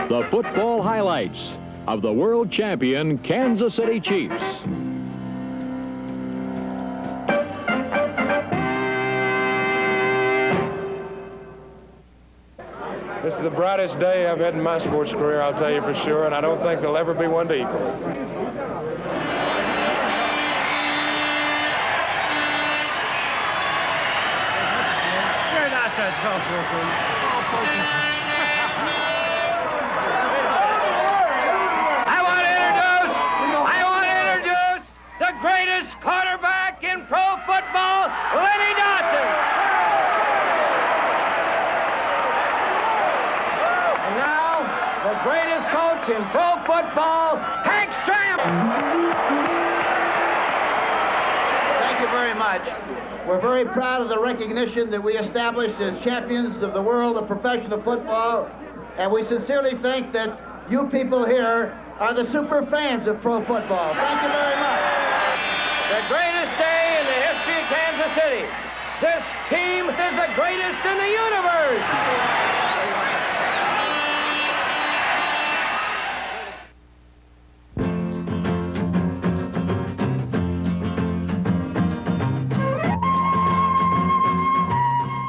the football highlights of the world champion Kansas City Chiefs. This is the brightest day I've had in my sports career, I'll tell you for sure, and I don't think there'll ever be one to equal it. You're not that tough looking. I want to introduce the greatest quarterback in pro football, Lenny Dawson. The greatest coach in pro football, Hank Stram. Thank you very much. We're very proud of the recognition that we established as champions of the world of professional football, and we sincerely think that you people here are the super fans of pro football. Thank you very much. The greatest day in the history of Kansas City. This team is the greatest in the universe.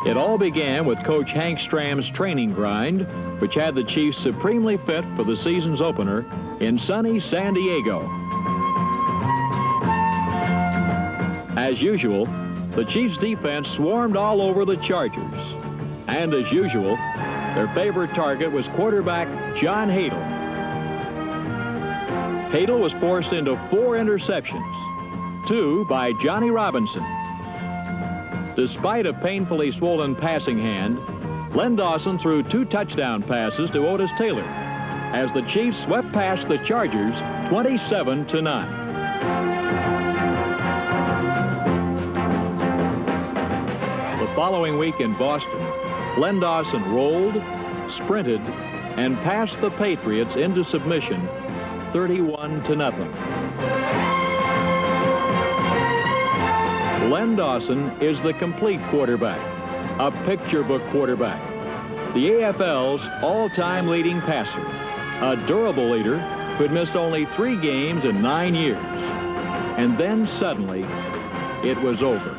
It all began with Coach Hank Stram's training grind, which had the Chiefs supremely fit for the season's opener in sunny San Diego. As usual, the Chiefs' defense swarmed all over the Chargers. And as usual, their favorite target was quarterback John Hadl. Hadl was forced into 4 interceptions, 2 by Johnny Robinson. Despite a painfully swollen passing hand, Len Dawson threw 2 touchdown passes to Otis Taylor as the Chiefs swept past the Chargers 27-9. The following week in Boston, Len Dawson rolled, sprinted, and passed the Patriots into submission 31-0. Len Dawson is the complete quarterback, a picture book quarterback, the AFL's all-time leading passer, a durable leader who had missed only 3 games in 9 years. And then suddenly, it was over.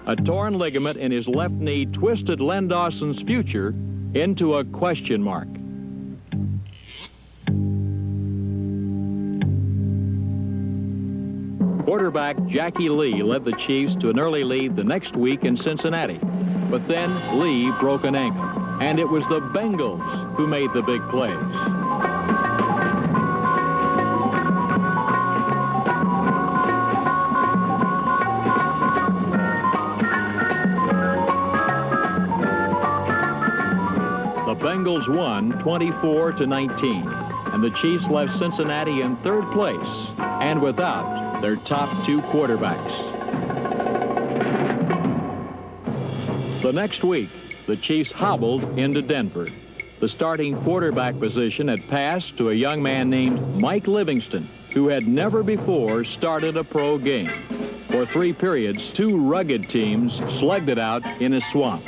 A torn ligament in his left knee twisted Len Dawson's future into a question mark. Quarterback Jackie Lee led the Chiefs to an early lead the next week in Cincinnati. But then Lee broke an ankle, and it was the Bengals who made the big plays. The Bengals won 24-19, and the Chiefs left Cincinnati in 3rd place and without their top 2 quarterbacks. The next week, the Chiefs hobbled into Denver. The starting quarterback position had passed to a young man named Mike Livingston, who had never before started a pro game. For 3 periods, 2 rugged teams slugged it out in a swamp.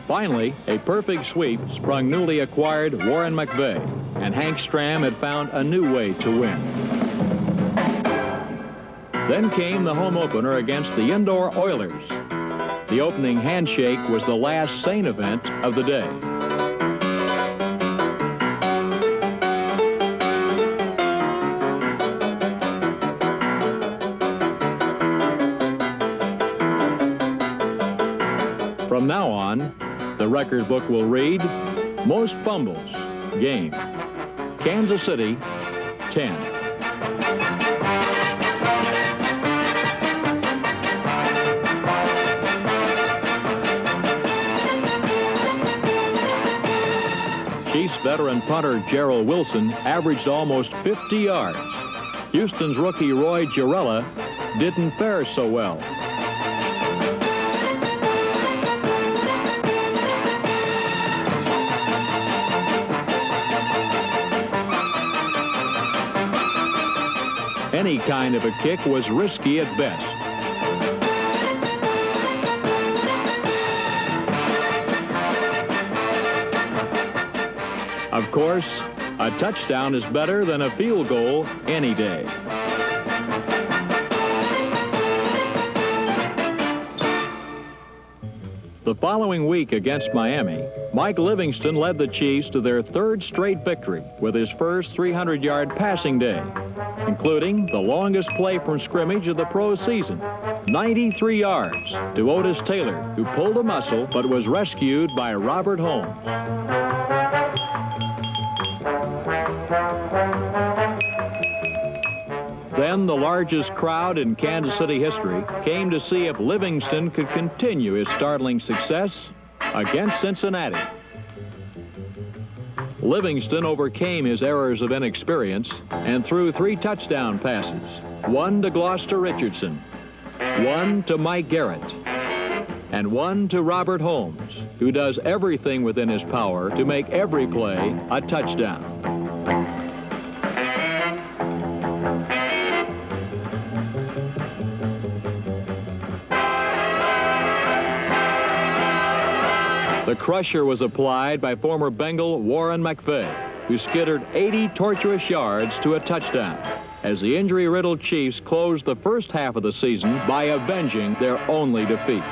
Finally, a perfect sweep sprung newly acquired Warren McVay, and Hank Stram had found a new way to win. Then came the home opener against the Indoor Oilers. The opening handshake was the last sane event of the day. From now on, the record book will read, most fumbles, game. Kansas City, 10. Chiefs veteran punter Gerald Wilson averaged almost 50 yards. Houston's rookie Roy Gerela didn't fare so well. Any kind of a kick was risky at best. Of course, a touchdown is better than a field goal any day. The following week against Miami, Mike Livingston led the Chiefs to their third straight victory with his first 300-yard passing day, including the longest play from scrimmage of the pro season, 93 yards to Otis Taylor, who pulled a muscle but was rescued by Robert Holmes. Then the largest crowd in Kansas City history came to see if Livingston could continue his startling success against Cincinnati. Livingston overcame his errors of inexperience and threw 3 touchdown passes, 1 to Gloucester Richardson, 1 to Mike Garrett, and 1 to Robert Holmes, who does everything within his power to make every play a touchdown. The crusher was applied by former Bengal Warren McVay, who skittered 80 tortuous yards to a touchdown, as the injury-riddled Chiefs closed the first half of the season by avenging their only defeat.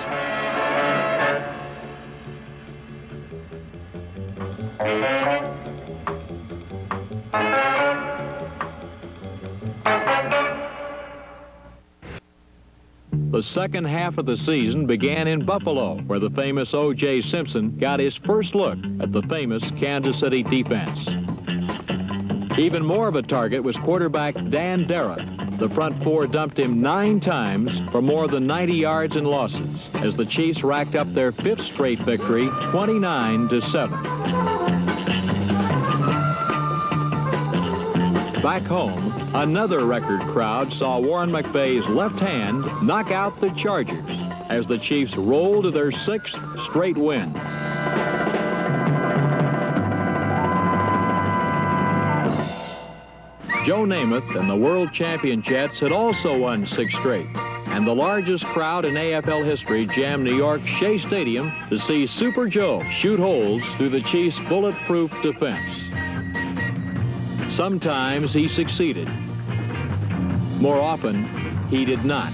The second half of the season began in Buffalo, where the famous O.J. Simpson got his first look at the famous Kansas City defense. Even more of a target was quarterback Dan Dara. The front four dumped him 9 times for more than 90 yards and losses, as the Chiefs racked up their 5th straight victory, 29-7. Back home, another record crowd saw Warren McVay's left hand knock out the Chargers as the Chiefs rolled to their 6th straight win. Joe Namath and the world champion Jets had also won 6 straight, and the largest crowd in AFL history jammed New York's Shea Stadium to see Super Joe shoot holes through the Chiefs' bulletproof defense. Sometimes he succeeded. More often, he did not.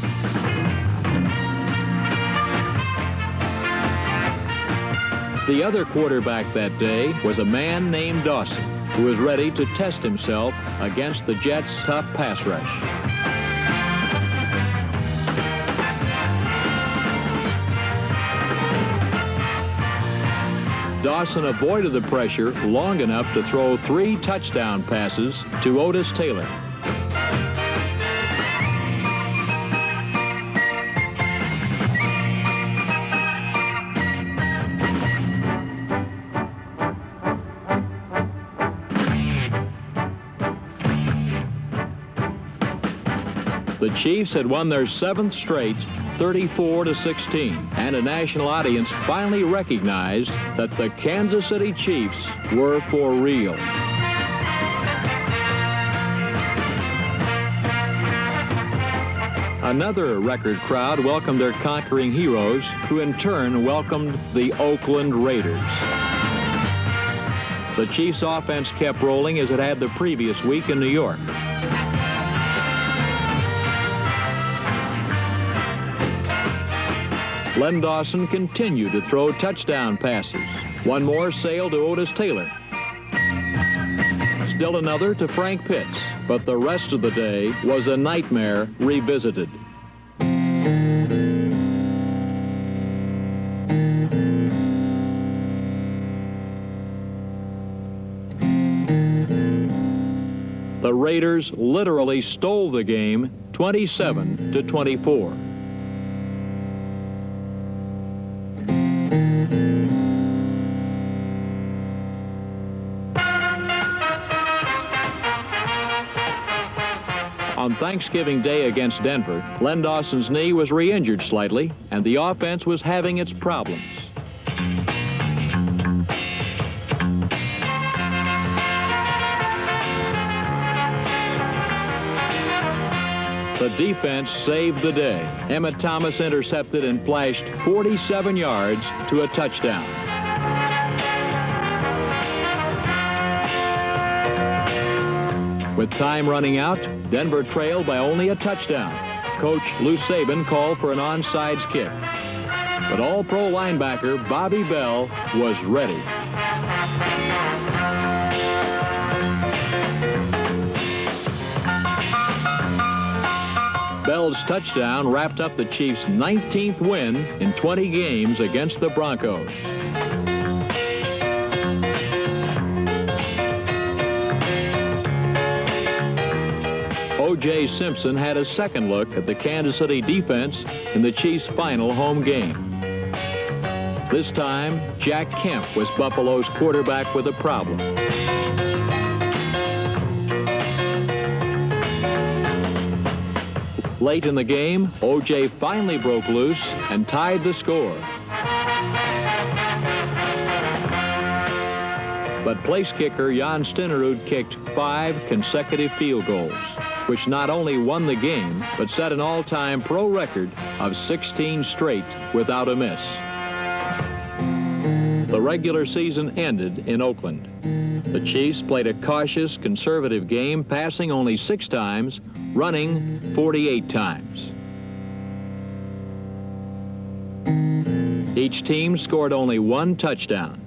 The other quarterback that day was a man named Dawson, who was ready to test himself against the Jets' tough pass rush. Dawson avoided the pressure long enough to throw 3 touchdown passes to Otis Taylor. The Chiefs had won their 7th straight, 34-16, and a national audience finally recognized that the Kansas City Chiefs were for real. Another record crowd welcomed their conquering heroes, who in turn welcomed the Oakland Raiders. The Chiefs' offense kept rolling as it had the previous week in New York. Len Dawson continued to throw touchdown passes. One more sailed to Otis Taylor. Still another to Frank Pitts, but the rest of the day was a nightmare revisited. The Raiders literally stole the game 27-24. On Thanksgiving Day against Denver, Len Dawson's knee was re-injured slightly, and the offense was having its problems. The defense saved the day. Emmett Thomas intercepted and flashed 47 yards to a touchdown. With time running out, Denver trailed by only a touchdown. Coach Lou Saban called for an onside kick. But All-Pro linebacker Bobby Bell was ready. Bell's touchdown wrapped up the Chiefs' 19th win in 20 games against the Broncos. O.J. Simpson had a second look at the Kansas City defense in the Chiefs' final home game. This time, Jack Kemp was Buffalo's quarterback with a problem. Late in the game, O.J. finally broke loose and tied the score. But place kicker Jan Stenerud kicked 5 consecutive field goals, which not only won the game, but set an all-time pro record of 16 straight without a miss. The regular season ended in Oakland. The Chiefs played a cautious, conservative game, passing only 6 times, running 48 times. Each team scored only 1 touchdown.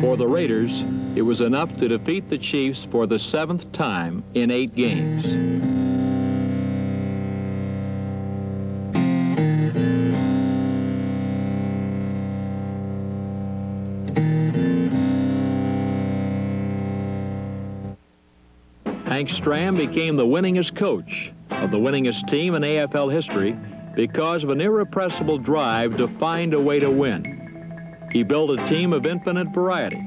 For the Raiders, it was enough to defeat the Chiefs for the 7th time in 8 games. Hank Stram became the winningest coach of the winningest team in AFL history because of an irrepressible drive to find a way to win. He built a team of infinite variety,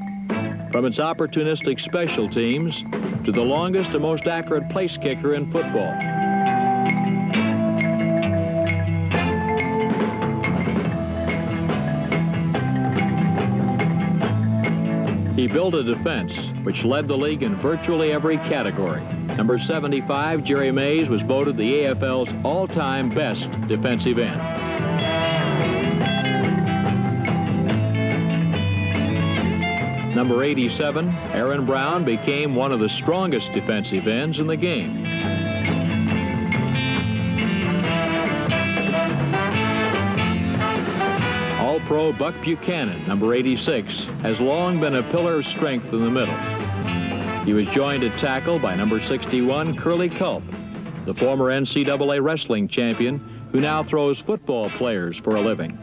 from its opportunistic special teams to the longest and most accurate place kicker in football. He built a defense which led the league in virtually every category. Number 75, Jerry Mays, was voted the AFL's all-time best defensive end. Number 87, Aaron Brown, became one of the strongest defensive ends in the game. All-Pro Buck Buchanan, number 86, has long been a pillar of strength in the middle. He was joined at tackle by number 61, Curly Culp, the former NCAA wrestling champion who now throws football players for a living.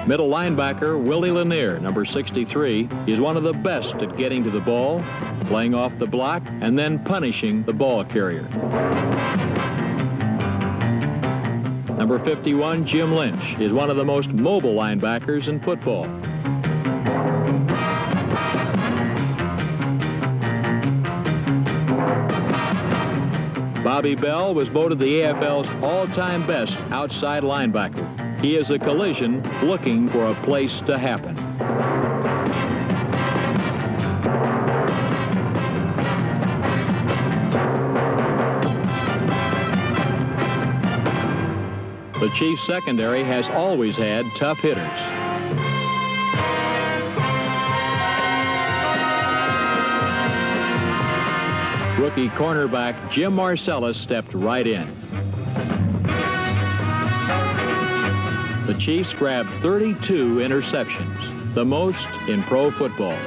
Middle linebacker Willie Lanier, number 63, is one of the best at getting to the ball, playing off the block, and then punishing the ball carrier. Number 51, Jim Lynch, is one of the most mobile linebackers in football. Bobby Bell was voted the AFL's all-time best outside linebacker. He is a collision looking for a place to happen. The Chiefs secondary has always had tough hitters. Rookie cornerback Jim Marcellus stepped right in. The Chiefs grabbed 32 interceptions, the most in pro football.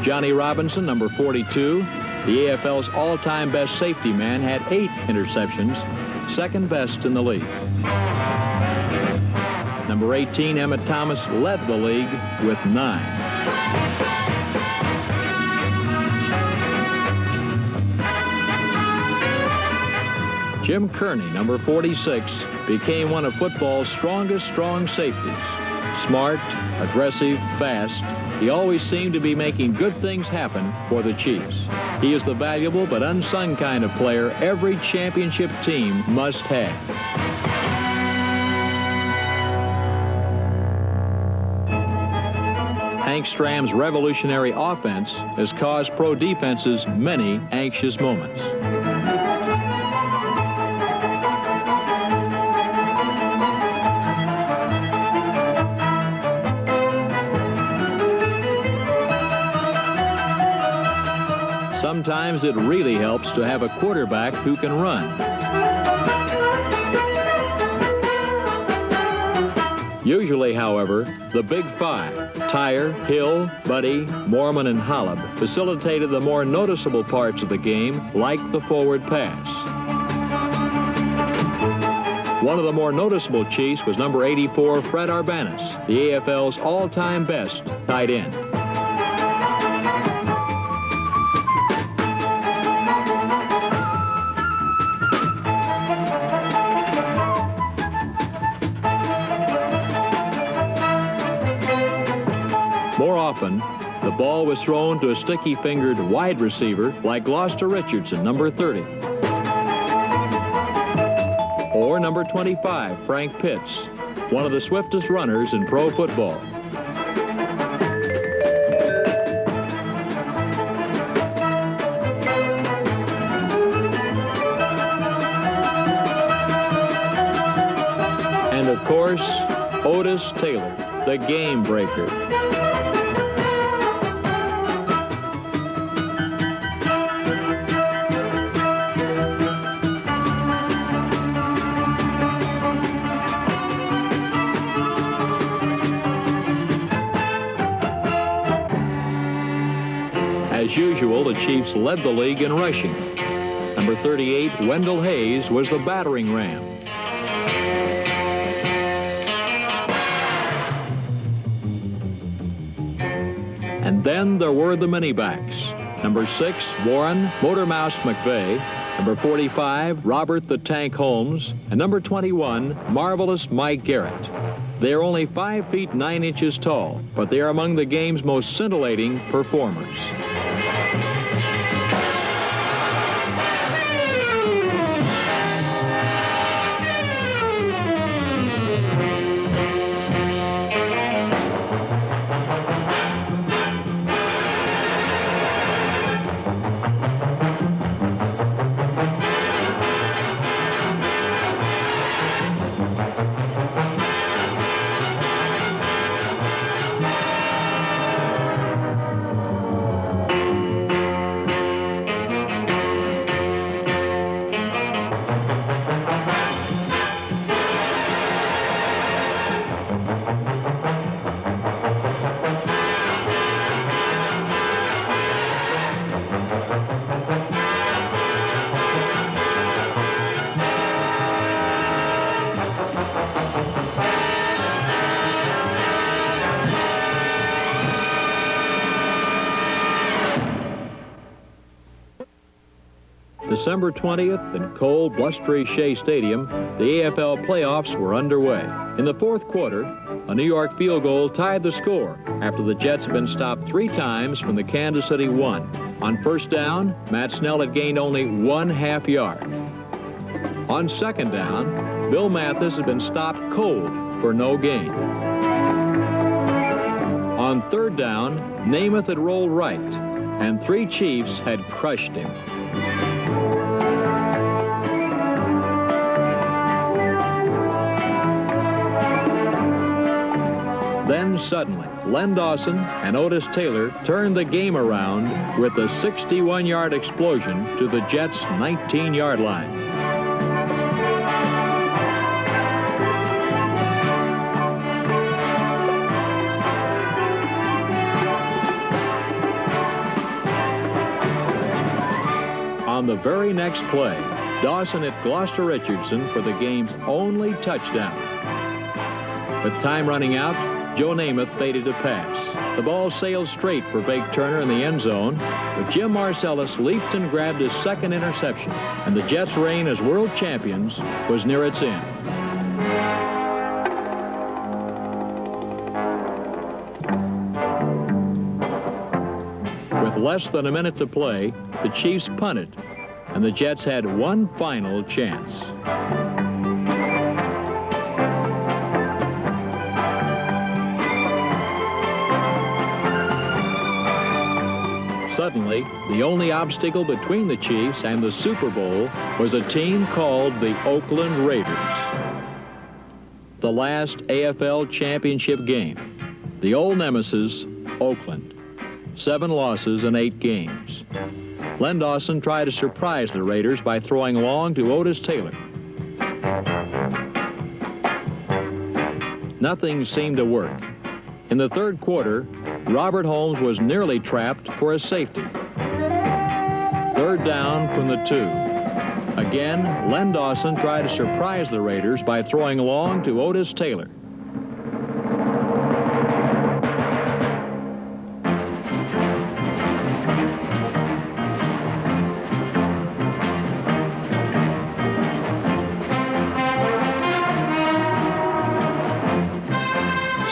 Johnny Robinson, number 42, the AFL's all-time best safety man, had 8 interceptions, second best in the league. Number 18, Emmett Thomas, led the league with 9. Jim Kearney, number 46, became one of football's strongest strong safeties. Smart, aggressive, fast, he always seemed to be making good things happen for the Chiefs. He is the valuable but unsung kind of player every championship team must have. Hank Stram's revolutionary offense has caused pro defenses many anxious moments. Sometimes it really helps to have a quarterback who can run. Usually, however, the Big Five, Tyer, Hill, Buddy, Mormon, and Holub, facilitated the more noticeable parts of the game, like the forward pass. One of the more noticeable Chiefs was number 84, Fred Arbanis, the AFL's all-time best tight end. More often, the ball was thrown to a sticky-fingered wide receiver like Gloucester Richardson, number 30. Or number 25, Frank Pitts, one of the swiftest runners in pro football. And of course, Otis Taylor, the game breaker. As usual, the Chiefs led the league in rushing. Number 38, Wendell Hayes, was the battering ram. And then there were the mini backs. Number 6, Warren Motor Mouse McVeigh. Number 45, Robert the Tank Holmes. And number 21, Marvelous Mike Garrett. They are only 5 feet 9 inches tall, but they are among the game's most scintillating performers. December 20th in cold, blustery Shea Stadium, the AFL playoffs were underway. In the fourth quarter, a New York field goal tied the score after the Jets had been stopped 3 times from the Kansas City 1. On first down, Matt Snell had gained only 1/2 yard. On second down, Bill Mathis had been stopped cold for no gain. On third down, Namath had rolled right, and 3 Chiefs had crushed him. Then suddenly, Len Dawson and Otis Taylor turned the game around with a 61-yard explosion to the Jets' 19-yard line. On the very next play, Dawson hit Gloucester Richardson for the game's only touchdown. With time running out, Joe Namath faded to pass. The ball sailed straight for Bake Turner in the end zone, but Jim Marcellus leaped and grabbed his second interception, and the Jets' reign as world champions was near its end. With less than a minute to play, the Chiefs punted, and the Jets had one final chance. Suddenly, the only obstacle between the Chiefs and the Super Bowl was a team called the Oakland Raiders. The last AFL championship game. The old nemesis, Oakland. 7 losses in 8 games. Len Dawson tried to surprise the Raiders by throwing long to Otis Taylor. Nothing seemed to work. In the third quarter, Robert Holmes was nearly trapped for a safety. Third down from the 2. Again, Len Dawson tried to surprise the Raiders by throwing long to Otis Taylor.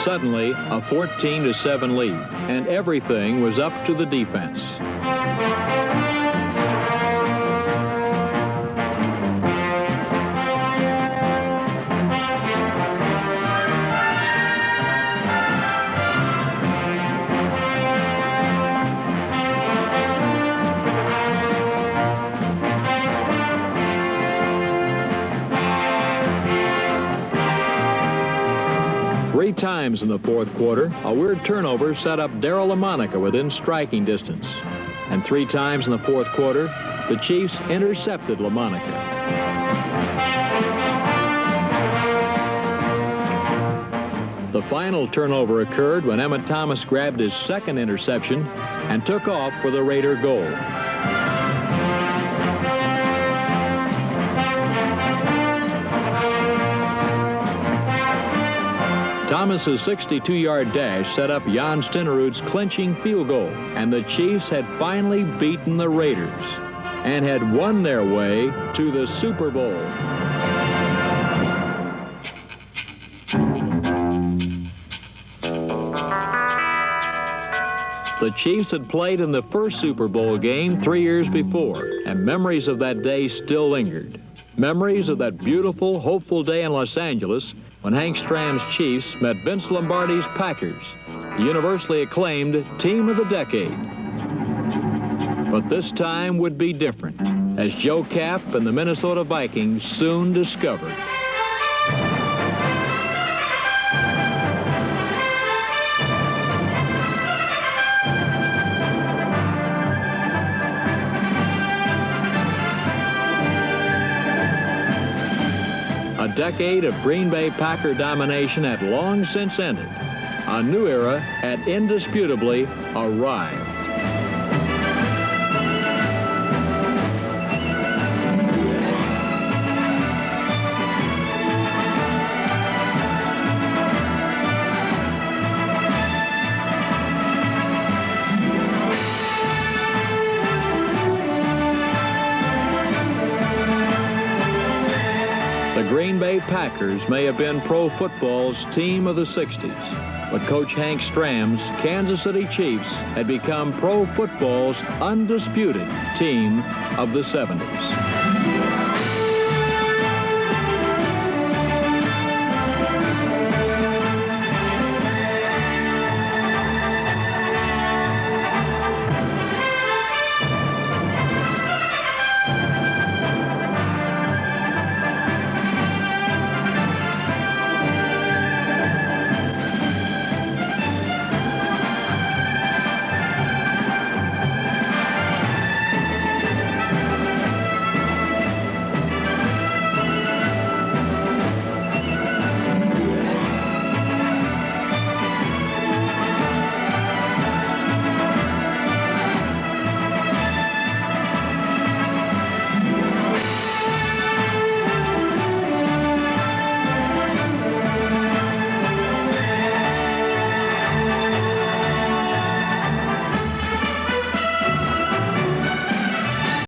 Suddenly, a 14-7 lead, and everything was up to the defense. Three times in the fourth quarter, a weird turnover set up Daryle Lamonica within striking distance. And 3 times in the fourth quarter, the Chiefs intercepted Lamonica. The final turnover occurred when Emmitt Thomas grabbed his second interception and took off for the Raider goal. Thomas's 62-yard dash set up Jan Stenerud's clinching field goal, and the Chiefs had finally beaten the Raiders and had won their way to the Super Bowl. The Chiefs had played in the first Super Bowl game 3 years before, and memories of that day still lingered. Memories of that beautiful, hopeful day in Los Angeles when Hank Stram's Chiefs met Vince Lombardi's Packers, the universally acclaimed Team of the Decade. But this time would be different, as Joe Kapp and the Minnesota Vikings soon discovered. A decade of Green Bay Packer domination had long since ended. A new era had indisputably arrived. The Green Bay Packers may have been pro football's team of the 60s, but Coach Hank Stram's Kansas City Chiefs had become pro football's undisputed team of the 70s.